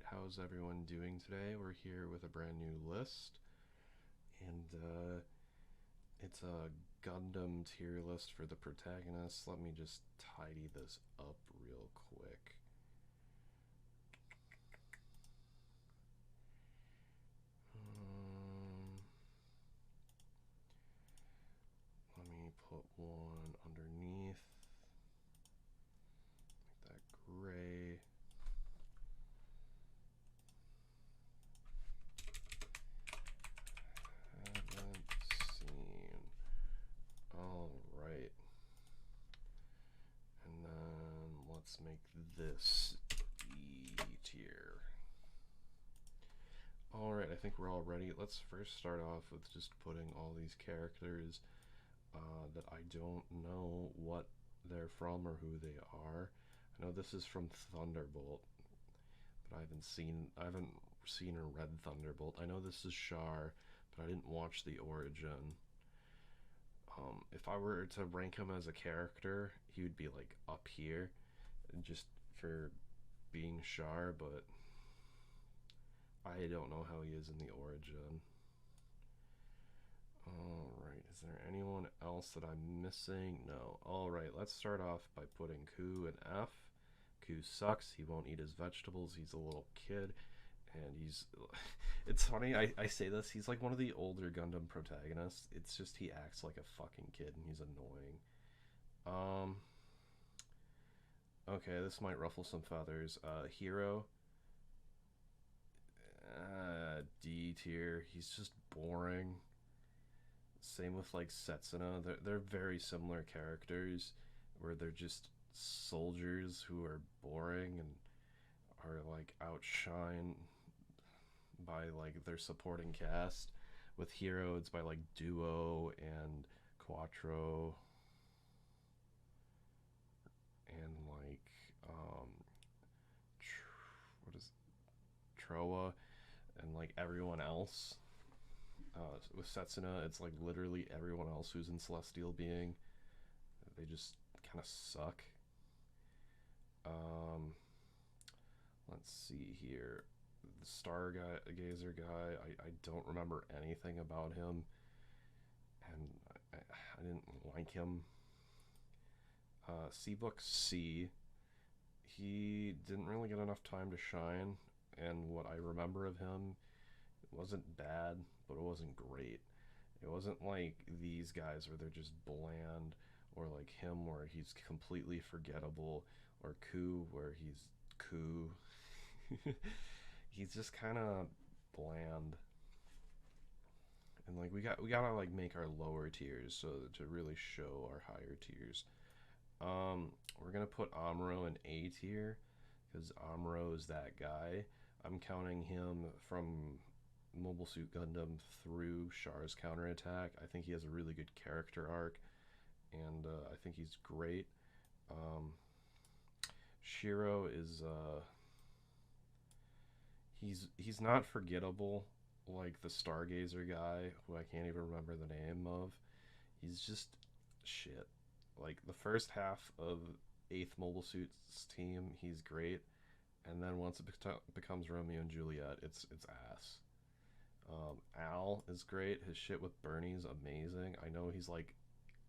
how's everyone doing today? We're here with a brand new list, and it's a Gundam tier list for the protagonists. Let me just tidy this up real quick. Let me put one underneath, make that gray. Haven't seen. All right. And then let's make this E tier. Alright, I think we're all ready. Let's first start off with just putting all these characters that I don't know what they're from or who they are. I know this is from Thunderbolt, but I haven't seen or read Thunderbolt. I know this is Char, but I didn't watch the origin. If I were to rank him as a character, he would be like up here, just for being Char, but I don't know how he is in the origin. Alright, is there anyone else that I'm missing? No. Alright, let's start off by putting Ku in F. Ku sucks, he won't eat his vegetables, he's a little kid, and he's... It's funny, I say this, he's like one of the older Gundam protagonists. It's just he acts like a fucking kid and he's annoying. Okay, this might ruffle some feathers. Hero, D tier. He's just boring. Same with like Setsuna. They're very similar characters, where they're just soldiers who are boring and are like outshined by like their supporting cast. With Hero, it's by like Duo and Quattro and like um, what is Troa and like everyone else. With Setsuna, it's like literally everyone else who's in Celestial Being. They just kind of suck. Um, let's see here. The Stargazer guy, I don't remember anything about him, and I didn't like him. Seabook C, he didn't really get enough time to shine, and what I remember of him, it wasn't bad, but it wasn't great. It wasn't like these guys where they're just bland, or like him where he's completely forgettable, or Ku where he's Ku. He's just kind of bland. And like we gotta like make our lower tiers so to really show our higher tiers. We're gonna put Amuro in A tier because Amuro is that guy. I'm counting him from Mobile Suit Gundam through Char's counterattack. I think he has a really good character arc, and I think he's great. Um, Shiro is he's not forgettable like the Stargazer guy, who I can't even remember the name of. He's just shit. Like the first half of Eighth Mobile Suit's team, he's great, and then once it becomes Romeo and Juliet, it's ass. Al is great. His shit with Bernie's amazing. I know he's like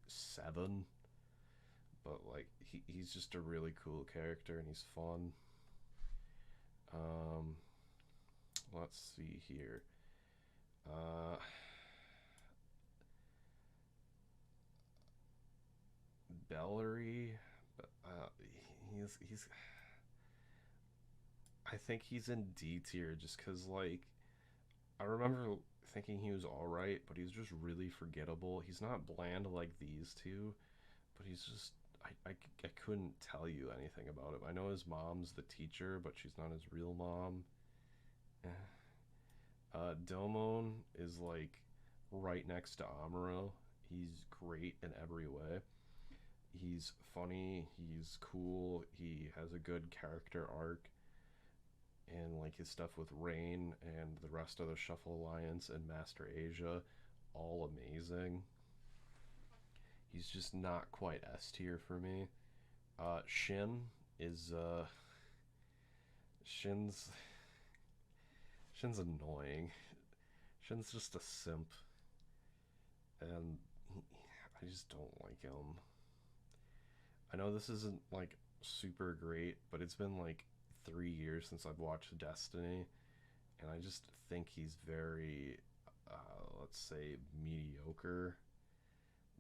7, but like he's just a really cool character and he's fun. Um, let's see here. Uh, Bellary, uh, he's. I think he's in D tier just because like I remember thinking he was all right, but he's just really forgettable. He's not bland like these two, but he's just I couldn't tell you anything about him. I know his mom's the teacher, but she's not his real mom. Eh. Domon is like right next to Amuro. He's great in every way. He's funny. He's cool. He has a good character arc, and like his stuff with Rain and the rest of the Shuffle Alliance and Master Asia, all amazing. He's just not quite S tier for me. Shin is Shin's Shin's annoying. Shin's just a simp, and I just don't like him. I know this isn't like super great, but it's been like 3 years since I've watched Destiny, and I just think he's very, let's say, mediocre.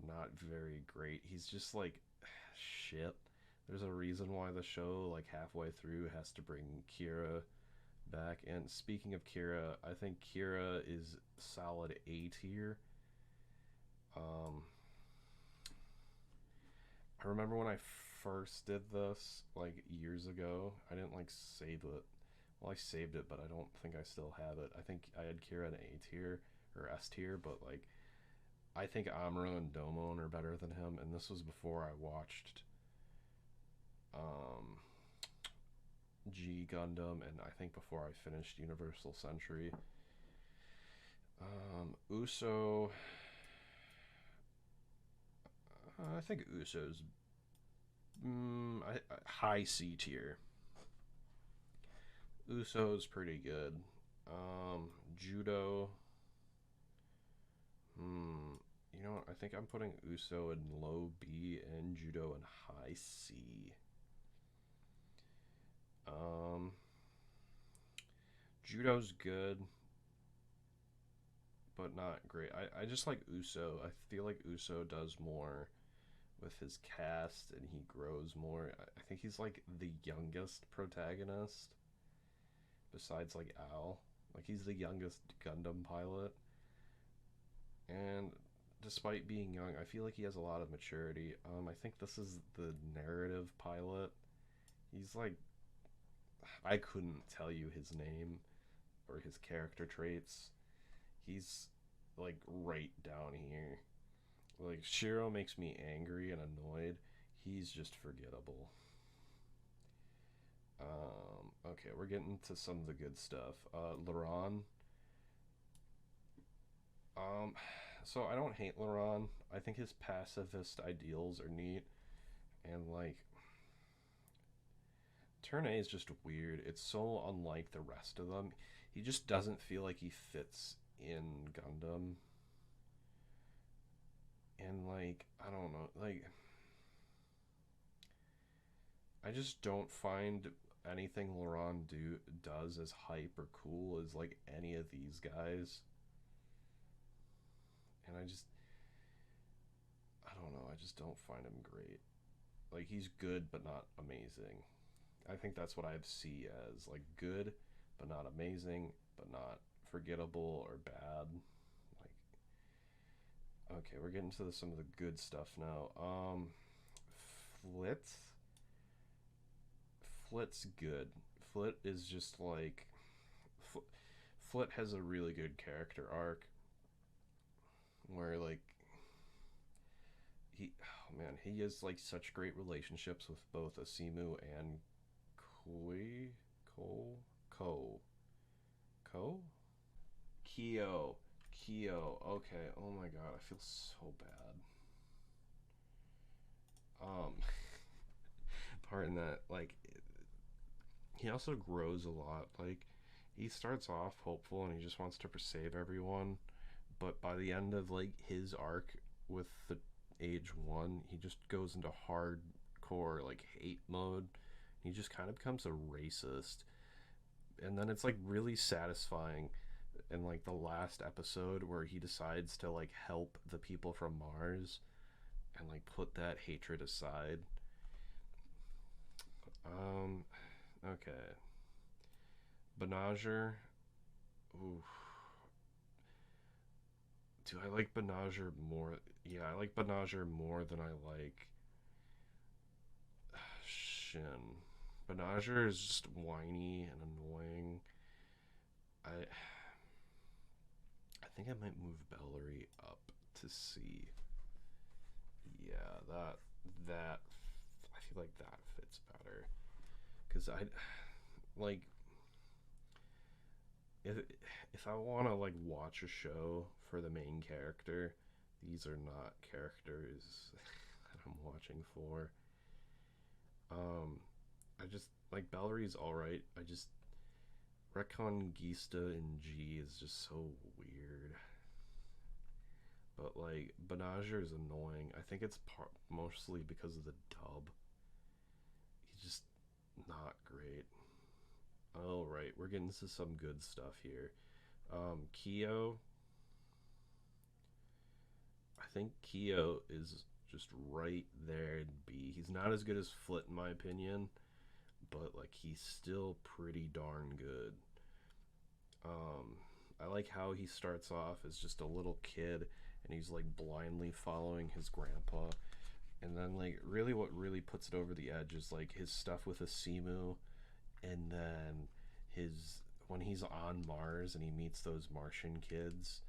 Not very great. He's just like shit. There's a reason why the show, like halfway through, has to bring Kira back. And speaking of Kira, I think Kira is solid A tier. Um, I remember when I first did this, like years ago, I didn't like save it. Well, I saved it, but I don't think I still have it. I think I had Kira in A tier or S tier, but like I think Amuro and Domon are better than him. And this was before I watched um, G Gundam, and I think before I finished Universal Century. Uso, I think Uso's high C tier. Uso's pretty good. Judo. You know what? I think I'm putting Uso in low B and Judo in high C. Um, Judo's good, but not great. I just like Uso. I feel like Uso does more with his cast and he grows more. I think he's like the youngest protagonist besides like Al. Like he's the youngest Gundam pilot. And despite being young, I feel like he has a lot of maturity. I think this is the narrative pilot. He's like I couldn't tell you his name or his character traits. He's like right down here. Like Shiro makes me angry and annoyed. He's just forgettable. Okay, we're getting to some of the good stuff. Laron. Um, so I don't hate Laron. I think his pacifist ideals are neat, and like Turn A is just weird. It's so unlike the rest of them. He just doesn't feel like he fits in Gundam. And like, I don't know, like I just don't find anything Laurent does as hype or cool as like any of these guys. And I don't know, I just don't find him great. Like he's good but not amazing. I think that's what I see as like good but not amazing, but not forgettable or bad. Like okay, we're getting to some of the good stuff now. Flit. Flit's good. Flit is just like Flit has a really good character arc where like oh man, he has like such great relationships with both Asimu and Koi Ko Ko Ko Kyo. Kyo. Okay. Oh my god, I feel so bad. Um pardon that. Like he also grows a lot. Like he starts off hopeful and he just wants to save everyone, but by the end of like his arc with the age 1, he just goes into hardcore like hate mode. He just kind of becomes a racist, and then it's like really satisfying in like the last episode where he decides to like help the people from Mars and like put that hatred aside. Okay. Benager. Ooh. Do I like Benager more? Yeah, I like Benager more than I like Shin. Benager is just whiny and annoying. I think I might move Bellary up to C. Yeah, that I feel like that fits better because I like if if I want to like watch a show for the main character, these are not characters that I'm watching for. I just like Bellary's all right. I just Reconquista in G is just so weird. But like Benager is annoying. I think it's mostly because of the dub. He's just not great. Oh right, we're getting to some good stuff here. Kyo, I think Kyo is just right there in B. He's not as good as Flit in my opinion, but like he's still pretty darn good. Um, I like how he starts off as just a little kid and he's like blindly following his grandpa. And then like really what really puts it over the edge is like his stuff with Asimu, and then his when he's on Mars and he meets those Martian kids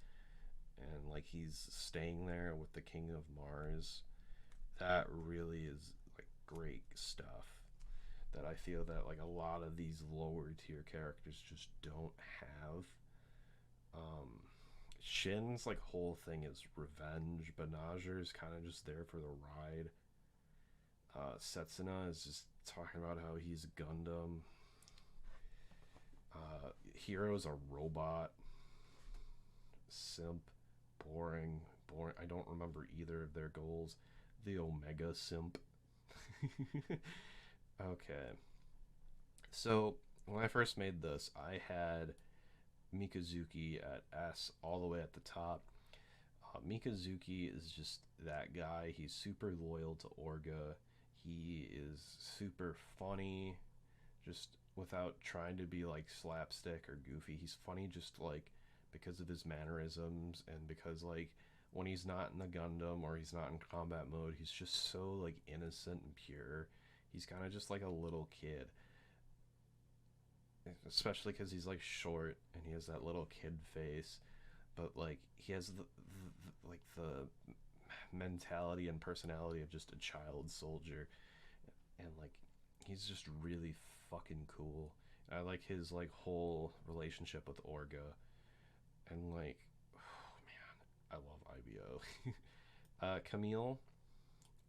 and like he's staying there with the King of Mars. That really is like great stuff that I feel that like a lot of these lower tier characters just don't have. Um, Shin's like whole thing is revenge. Benager is kind of just there for the ride. Setsuna is just talking about how he's Gundam. Hero's a robot. Simp. Boring. Boring. I don't remember either of their goals. The Omega Simp. Okay. So, when I first made this, I had Mikazuki at S all the way at the top. Mikazuki is just that guy. He's super loyal to Orga. He is super funny, just without trying to be like slapstick or goofy. He's funny just like because of his mannerisms and because like when he's not in the Gundam or he's not in combat mode, he's just so like innocent and pure. He's kind of just like a little kid, especially because he's like short and he has that little kid face. But like he has the mentality and personality of just a child soldier, and like he's just really fucking cool. I like his like whole relationship with Orga, and like, oh man, I love IBO. Camille,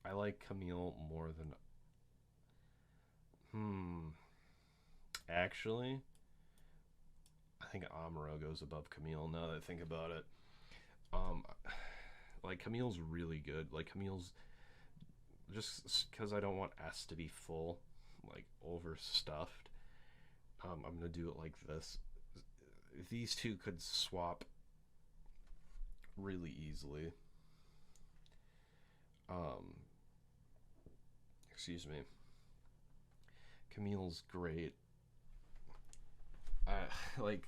I like Camille more than actually. I think Amuro goes above Camille now that I think about it. Um, like Camille's really good. Like Camille's just because I don't want S to be full, like overstuffed. I'm gonna do it like this. These two could swap really easily. Um, excuse me. Camille's great. Like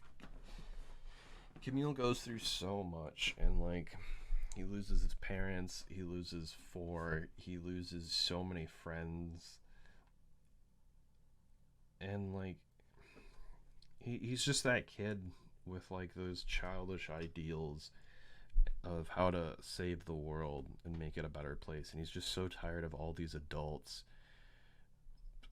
Camille goes through so much, and like he loses his parents, he loses four, he loses so many friends, and like he's just that kid with like those childish ideals of how to save the world and make it a better place, and he's just so tired of all these adults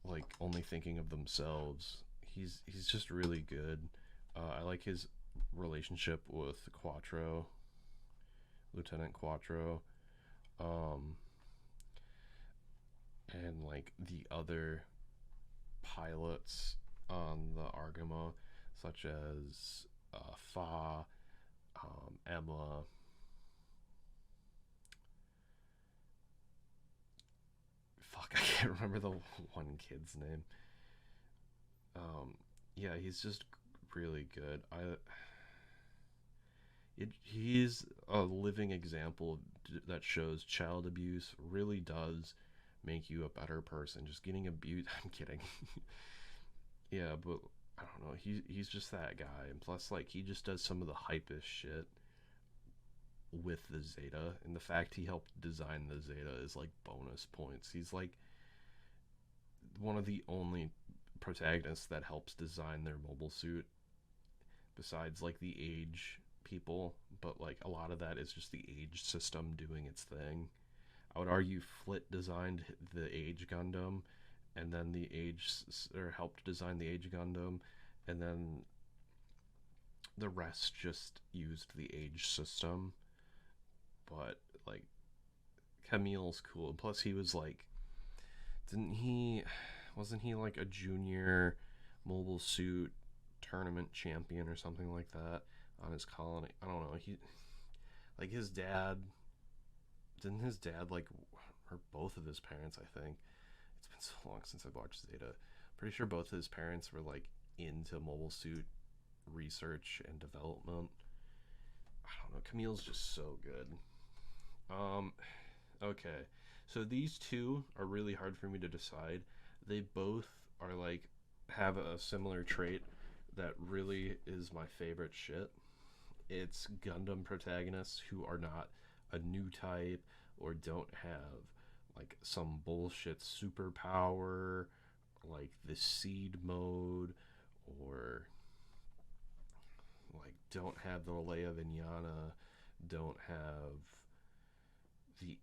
like only thinking of themselves. He's just really good. I like his relationship with Quattro, Lieutenant Quattro, um, and like the other pilots on the Argama, such as Fa, Emma. Fuck, I can't remember the one kid's name. Um, yeah, he's just really good. He's a living example that shows child abuse really does make you a better person. Just getting abused, I'm kidding. Yeah, but I don't know. He's just that guy, and plus, like, he just does some of the hypest shit with the Zeta, and the fact he helped design the Zeta is like bonus points. He's like one of the only protagonists that helps design their mobile suit besides like the age people, but like a lot of that is just the age system doing its thing. I would argue Flit designed the age Gundam, and then the age or helped design the age Gundam, and then the rest just used the age system. But like Camille's cool, and plus he was like, didn't he? Wasn't he like a junior mobile suit tournament champion or something like that on his colony. I don't know. He like his dad. Didn't his dad like or both of his parents? I think it's been so long since I watched Zeta. Pretty sure both of his parents were like into mobile suit research and development. I don't know. Camille's just so good. Um, okay. So these two are really hard for me to decide. They both are like have a similar trait that really is my favorite shit. It's Gundam protagonists who are not a new type or don't have like some bullshit superpower like the seed mode or like don't have the Leia Vignana, don't have the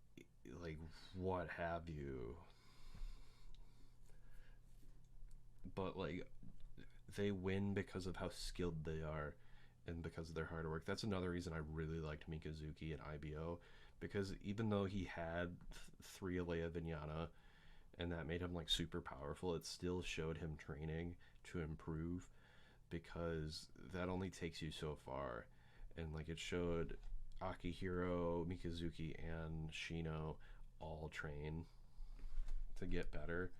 like what have you, but like they win because of how skilled they are and because of their hard work. That's another reason I really liked Mikazuki and IBO because even though he had three Leia Vignana and that made him like super powerful, it still showed him training to improve because that only takes you so far. And like it showed Akihiro, Mikazuki, and Shino all train to get better.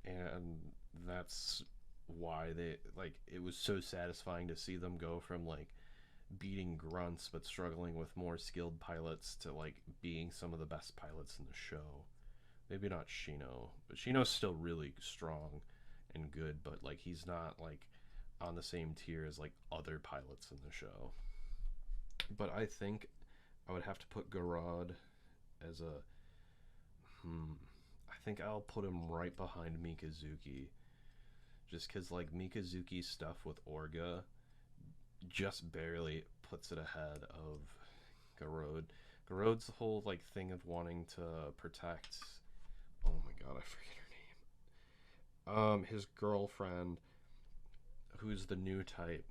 And that's why they like it was so satisfying to see them go from like beating grunts but struggling with more skilled pilots to like being some of the best pilots in the show. Maybe not Shino, but Shino's still really strong and good, but like he's not like on the same tier as like other pilots in the show. But I think I would have to put Garad as a I think I'll put him right behind Mikazuki just because like Mikazuki's stuff with Orga just barely puts it ahead of Garode. Garode's whole like thing of wanting to protect. Oh my god, I forget her name. His girlfriend, who's the new type,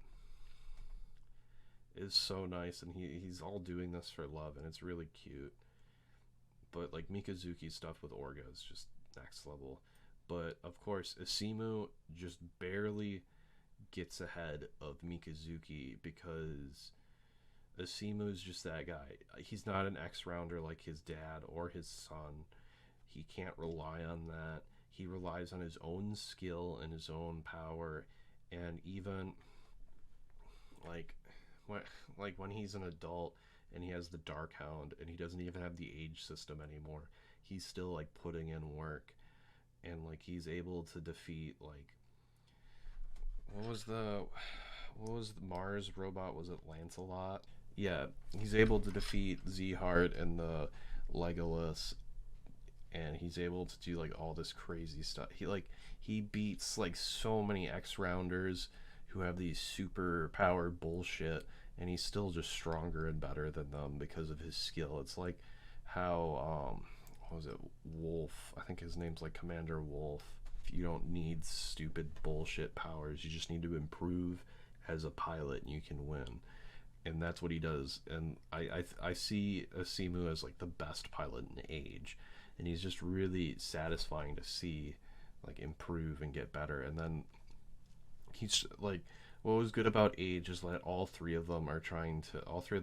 is so nice, and he's all doing this for love, and it's really cute. But like Mikazuki's stuff with Orga is just next level. But of course, Isimu just barely gets ahead of Mikazuki because Asimu's just that guy. He's not an X rounder like his dad or his son. He can't rely on that. He relies on his own skill and his own power, and even like when when he's an adult and he has the Dark Hound and he doesn't even have the age system anymore, he's still like putting in work, and like he's able to defeat like what was the Mars robot? Was it Lancelot? Yeah, he's able to defeat Z-Heart and the Legolas, and he's able to do like all this crazy stuff. He beats like so many X rounders who have these super power bullshit, and he's still just stronger and better than them because of his skill. It's like how what was it, Wolf? I think his name's like Commander Wolf. You don't need stupid bullshit powers. You just need to improve as a pilot, and you can win. And that's what he does. And I see Asimu as like the best pilot in age, and he's just really satisfying to see like improve and get better. And then he's like, what was good about age is that all three of the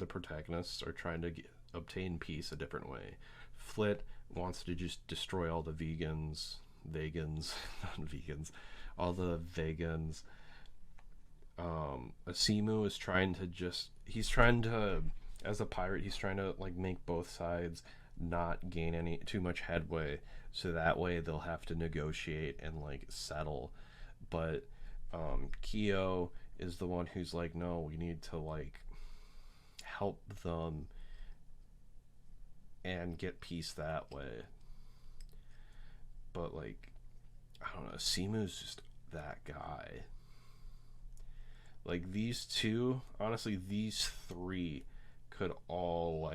protagonists are trying to obtain peace a different way. Flit wants to just destroy all the vegans, not vegans, all the vegans. Asimu is he's trying to, as a pirate, he's trying to like make both sides not gain any too much headway, so that way they'll have to negotiate and like settle. But Kyo is the one who's like, no, we need to like help them and get peace that way. But like, I don't know, Simu's just that guy. Like these two, honestly, these three could all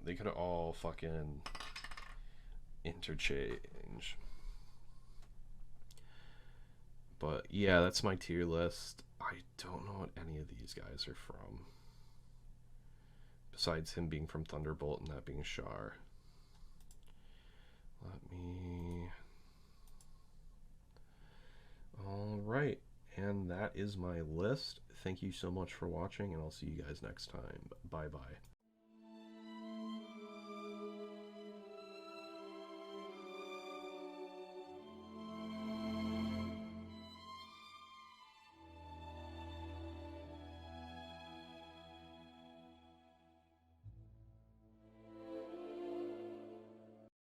they could all fucking interchange. But yeah, that's my tier list. I don't know what any of these guys are from, besides him being from Thunderbolt and that being Char. Let me that is my list. Thank you so much for watching, and I'll see you guys next time. Bye bye.